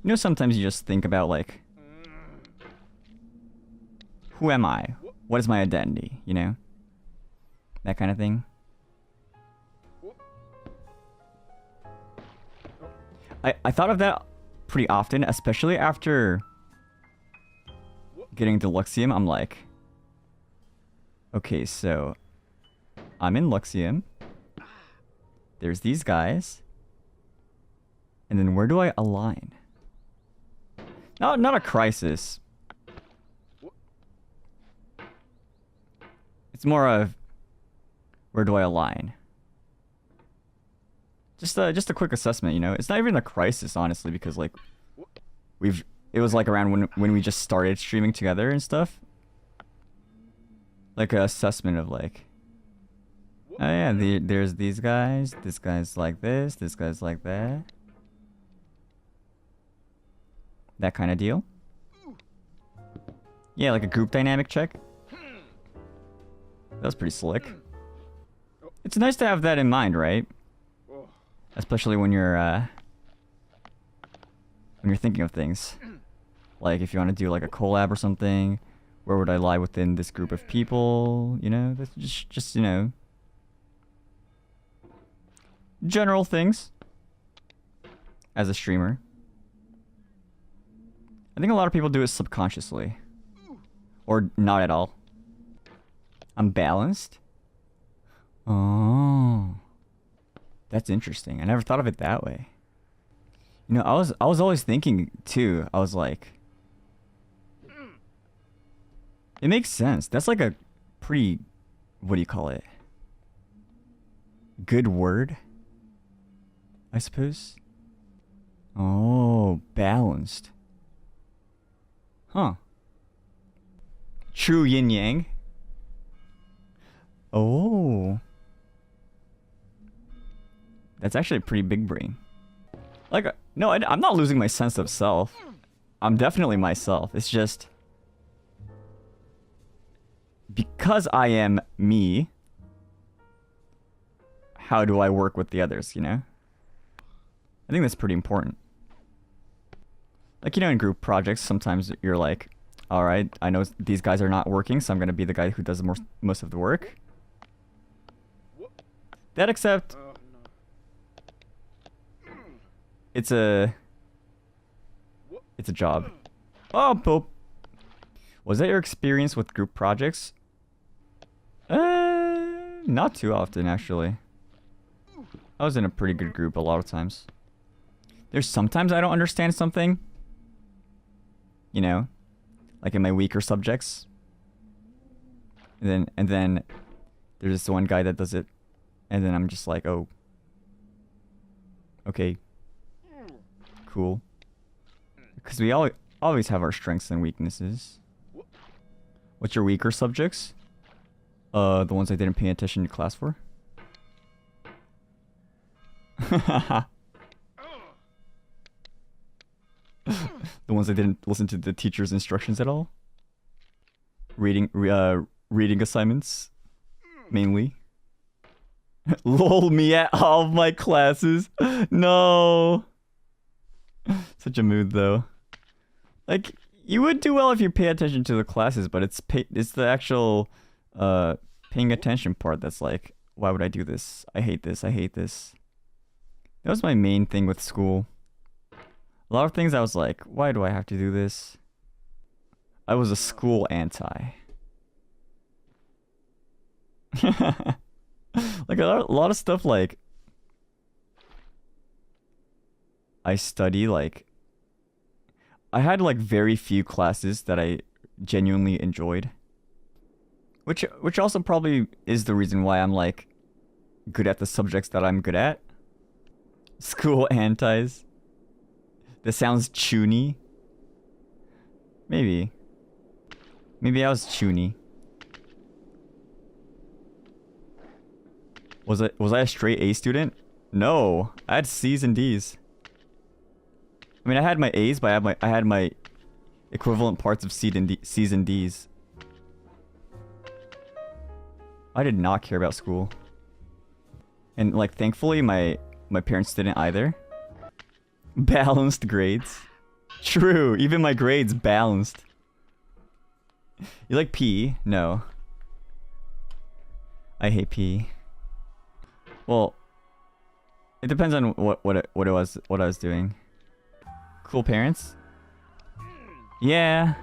You know, sometimes you just think about, like, who am I? What is my identity? You know? That kind of thing. I thought of that pretty often, especially after getting to Luxiem. I'm like, okay, so I'm in Luxiem. There's these guys. And then where do I align? Not a crisis. It's more of, where do I align? Just a quick assessment, you know? It's not even a crisis, honestly, because, like, it was, like, around when we just started streaming together and stuff. Like, an assessment of, like, oh yeah, there's these guys, this guy's like this like that. That kind of deal. Yeah, like a group dynamic check. That was pretty slick. It's nice to have that in mind, right? Especially when you're thinking of things. Like if you want to do like a collab or something, where would I lie within this group of people? You know, that's just you know, general things as a streamer. I think a lot of people do it subconsciously. Or not at all. I'm balanced? Oh. That's interesting. I never thought of it that way. You know, I was always thinking too. I was like, it makes sense. That's like a pretty, what do you call it? Good word, I suppose. Oh, balanced. Huh. True yin yang. Oh. That's actually a pretty big brain. Like, no, I'm not losing my sense of self. I'm definitely myself. It's just, because I am me, how do I work with the others, you know? I think that's pretty important. Like, you know, in group projects, sometimes you're like, alright, I know these guys are not working, so I'm gonna be the guy who does most of the work. That except, it's a job. Oh, Pope. Was that your experience with group projects? Not too often, actually. I was in a pretty good group a lot of times. There's sometimes I don't understand something. You know, like in my weaker subjects. And then there's this one guy that does it. And then I'm just like, oh. Okay. Cool. Because we always have our strengths and weaknesses. What's your weaker subjects? The ones I didn't pay attention to class for. The ones I didn't listen to the teacher's instructions at all. Reading assignments, mainly. Lol, me at all of my classes. No. Such a mood, though. Like, you would do well if you pay attention to the classes, but it's the actual paying attention part that's like, why would I do this? I hate this. I hate this. That was my main thing with school. A lot of things I was like, why do I have to do this? I was a school anti. Like a lot of stuff, like I study, like I had like very few classes that I genuinely enjoyed, which also probably is the reason why I'm like good at the subjects that I'm good at. School antis. This sounds chuny. Maybe I was chuny. Was I a straight A student? No, I had C's and D's. I mean, I had my A's, but I had my equivalent parts of C's and D's. I did not care about school. And like, thankfully, my parents didn't either. Balanced grades. True, even my grades balanced. You like PE? No. I hate PE. Well, it depends on what I was doing. Cool parents? Yeah.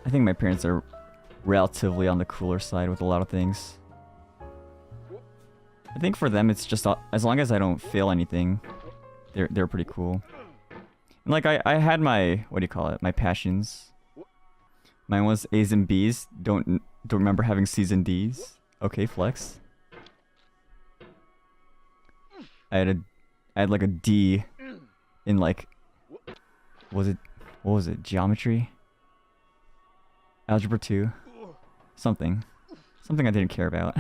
I think my parents are relatively on the cooler side with a lot of things. I think for them it's just as long as I don't fail anything, they're pretty cool. And like I had my, what do you call it? My passions. Mine was A's and B's. Don't remember having C's and D's. Okay, flex. I had like a D in like, what was it? Geometry? Algebra 2? Something I didn't care about.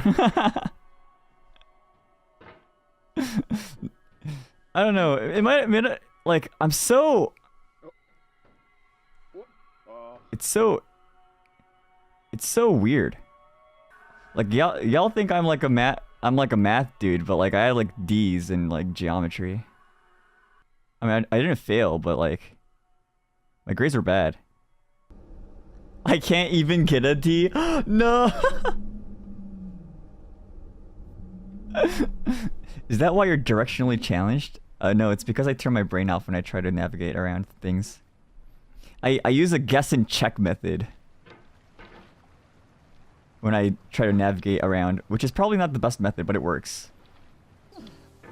I don't know. It might have been like it's so weird. Like y'all think I'm like a math dude, but like I had like D's in like geometry. I mean, I didn't fail, but like my grades were bad. I can't even get a D. No. Is that why you're directionally challenged? No, it's because I turn my brain off when I try to navigate around things. I use a guess and check method when I try to navigate around, which is probably not the best method, but it works.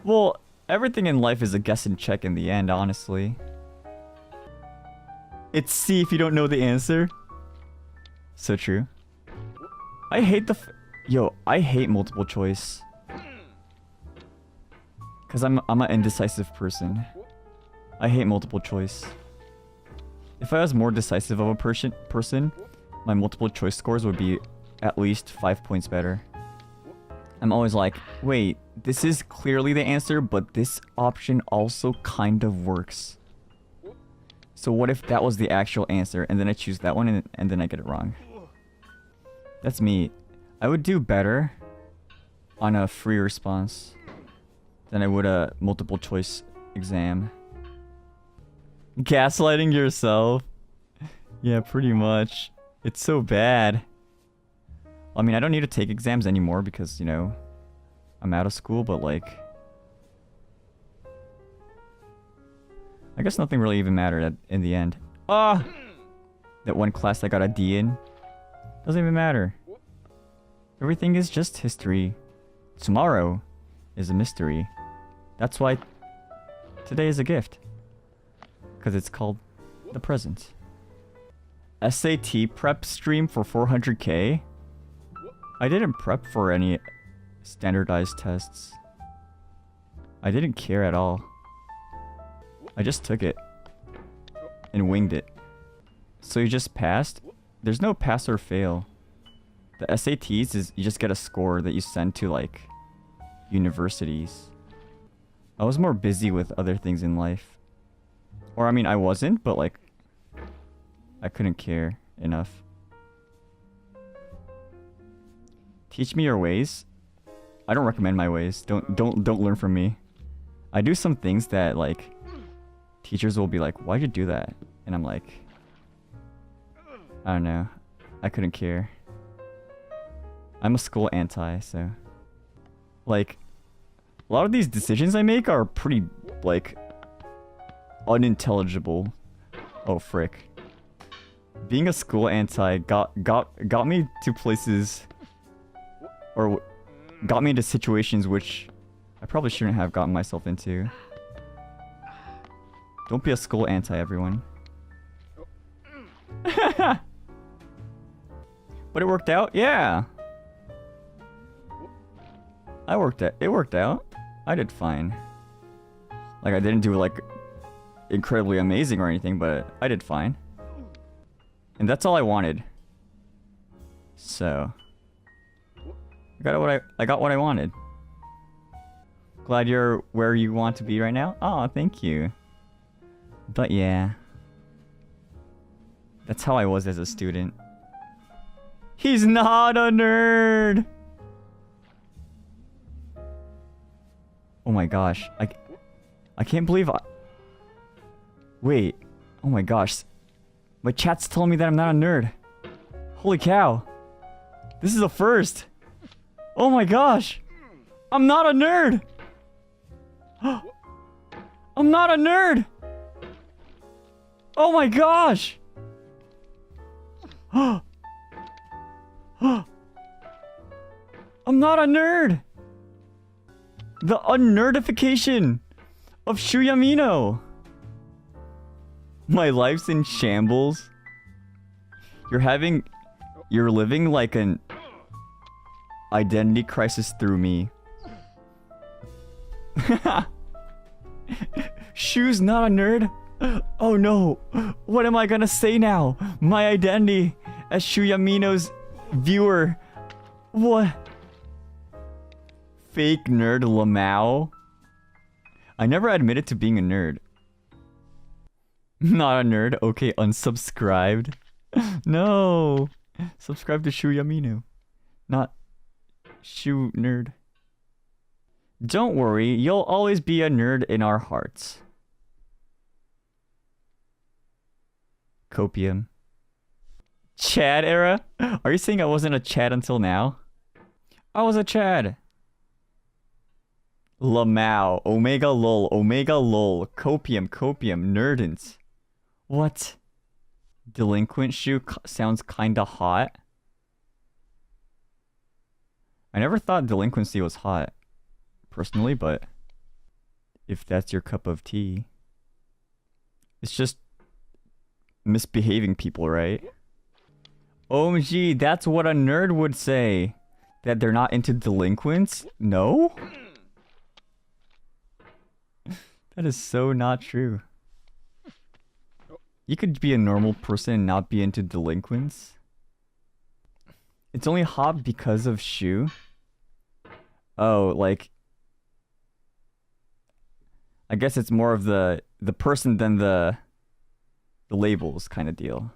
Well, everything in life is a guess and check in the end, honestly. It's C if you don't know the answer. So true. I hate I hate multiple choice. Cause I'm an indecisive person. I hate multiple choice. If I was more decisive of a person, my multiple choice scores would be at least 5 points better. I'm always like, wait, this is clearly the answer, but this option also kind of works. So what if that was the actual answer, and then I choose that one, and then I get it wrong? That's me. I would do better on a free response than I would a multiple choice exam. Gaslighting yourself? Yeah, pretty much. It's so bad. I mean, I don't need to take exams anymore because, you know, I'm out of school, but like... I guess nothing really even mattered in the end. Ah! That one class I got a D in. Doesn't even matter. Everything is just history. Tomorrow is a mystery. That's why today is a gift. Because it's called the present. SAT prep stream for 400k? I didn't prep for any standardized tests. I didn't care at all. I just took it. And winged it. So you just passed? There's no pass or fail. The SATs is you just get a score that you send to like universities. I was more busy with other things in life. Or I mean I wasn't, but like I couldn't care enough. Teach me your ways. I don't recommend my ways. Don't learn from me. I do some things that like teachers will be like, "Why'd you do that?" And I'm like, I don't know. I couldn't care. I'm a school anti, so like a lot of these decisions I make are pretty like unintelligible. Oh frick. Being a school anti got me to places, or got me into situations which I probably shouldn't have gotten myself into. Don't be a school anti, everyone. But it worked out? Yeah. It worked out. I did fine. Like I didn't do like incredibly amazing or anything, but I did fine. And that's all I wanted. So I got what I wanted. Glad you're where you want to be right now. Oh, thank you. But yeah. That's how I was as a student. He's not a nerd! Oh my gosh. I can't believe Wait. Oh my gosh. My chat's telling me that I'm not a nerd. Holy cow. This is a first. Oh my gosh. I'm not a nerd. I'm not a nerd. Oh my gosh. I'm not a nerd. The unnerdification of Shu Yamino. My life's in shambles. You're living like an identity crisis through me. Shu's not a nerd? Oh no. What am I gonna say now? My identity as Shu Yamino's viewer. What? Fake nerd Lamau? I never admitted to being a nerd. Not a nerd? Okay, unsubscribed. No. Subscribe to Shu Yamino. Not Shu nerd. Don't worry, you'll always be a nerd in our hearts. Copium. Chad era? Are you saying I wasn't a Chad until now? I was a Chad. Lamau. Omega lol. Omega lol. Copium. Copium. Nerdance. What? Delinquent Shu sounds kinda hot. I never thought delinquency was hot. Personally, but if that's your cup of tea, it's just misbehaving people, right? OMG, that's what a nerd would say. That they're not into delinquents? No? That is so not true. You could be a normal person and not be into delinquents. It's only hot because of Shu. Oh, like, I guess it's more of the person than the labels kind of deal.